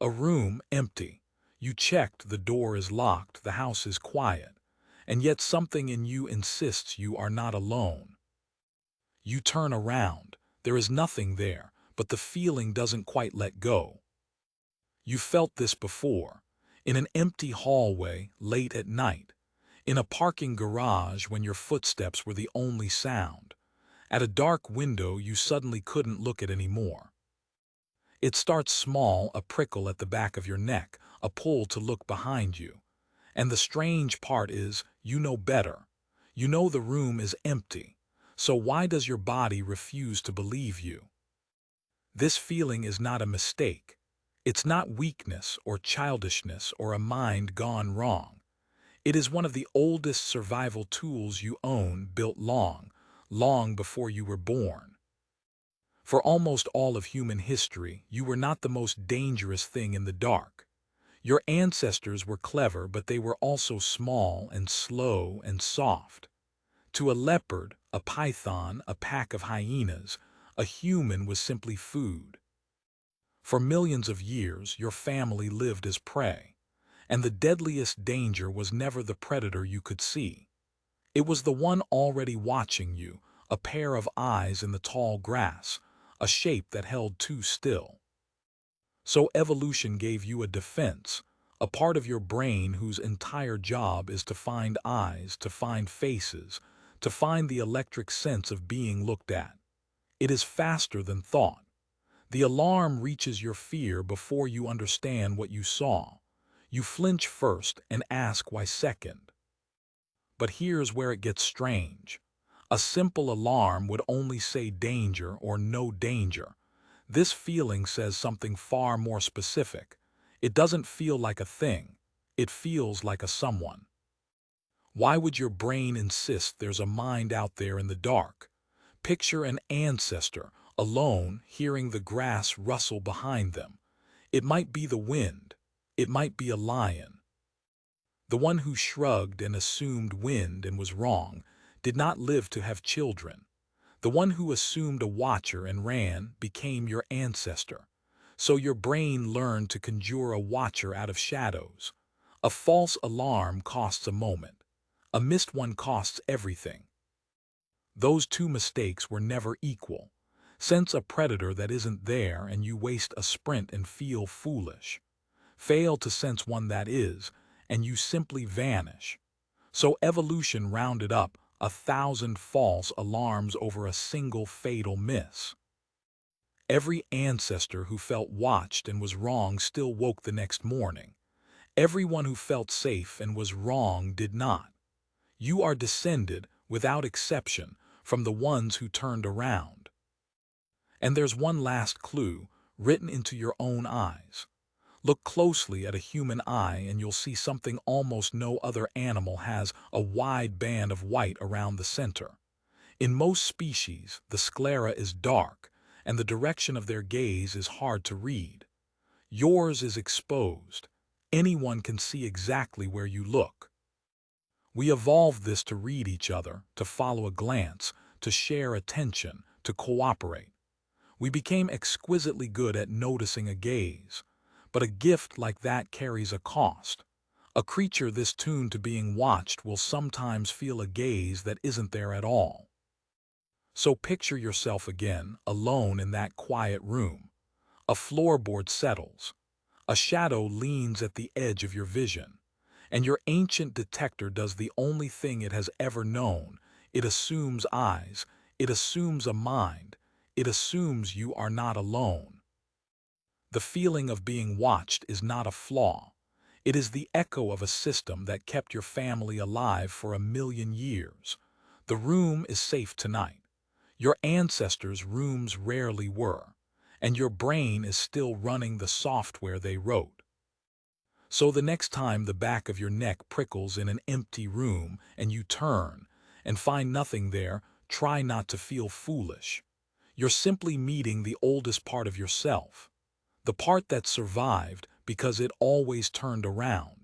A room empty. You checked, the door is locked, the house is quiet, and yet something in you insists you are not alone. You turn around. There is nothing there, but the feeling doesn't quite let go. You felt this before. In an empty hallway, late at night. In a parking garage when your footsteps were the only sound. At a dark window you suddenly couldn't look at anymore. It starts small, a prickle at the back of your neck, a pull to look behind you. And the strange part is, you know better. You know the room is empty. So why does your body refuse to believe you? This feeling is not a mistake. It's not weakness or childishness or a mind gone wrong. It is one of the oldest survival tools you own, built long, long before you were born. For almost all of human history, you were not the most dangerous thing in the dark. Your ancestors were clever, but they were also small and slow and soft. To a leopard, a python, a pack of hyenas, a human was simply food. For millions of years, your family lived as prey, and the deadliest danger was never the predator you could see. It was the one already watching you, a pair of eyes in the tall grass, a shape that held too still. So evolution gave you a defense, a part of your brain whose entire job is to find eyes, to find faces, to find the electric sense of being looked at. It is faster than thought. The alarm reaches your fear before you understand what you saw. You flinch first and ask why second. But here's where it gets strange. A simple alarm would only say danger or no danger. This feeling says something far more specific. It doesn't feel like a thing. It feels like a someone. Why would your brain insist there's a mind out there in the dark? Picture an ancestor, alone, hearing the grass rustle behind them. It might be the wind. It might be a lion. The one who shrugged and assumed wind and was wrong did not live to have children. The one who assumed a watcher and ran became your ancestor. So your brain learned to conjure a watcher out of shadows. A false alarm costs a moment. A missed one costs everything. Those two mistakes were never equal. Sense a predator that isn't there and you waste a sprint and feel foolish. Fail to sense one that is, and you simply vanish. So evolution rounded up 1,000 false alarms over a single fatal miss. Every ancestor who felt watched and was wrong still woke the next morning. Everyone who felt safe and was wrong did not. You are descended, without exception, from the ones who turned around. And there's one last clue, written into your own eyes. Look closely at a human eye and you'll see something almost no other animal has, a wide band of white around the center. In most species, the sclera is dark, and the direction of their gaze is hard to read. Yours is exposed. Anyone can see exactly where you look. We evolved this to read each other, to follow a glance, to share attention, to cooperate. We became exquisitely good at noticing a gaze. But a gift like that carries a cost. A creature this tuned to being watched will sometimes feel a gaze that isn't there at all. So picture yourself again, alone in that quiet room. A floorboard settles. A shadow leans at the edge of your vision. And your ancient detector does the only thing it has ever known. It assumes eyes. It assumes a mind. It assumes you are not alone. The feeling of being watched is not a flaw. It is the echo of a system that kept your family alive for 1,000,000 years. The room is safe tonight. Your ancestors' rooms rarely were, and your brain is still running the software they wrote. So the next time the back of your neck prickles in an empty room and you turn and find nothing there, try not to feel foolish. You're simply meeting the oldest part of yourself. The part that survived because it always turned around.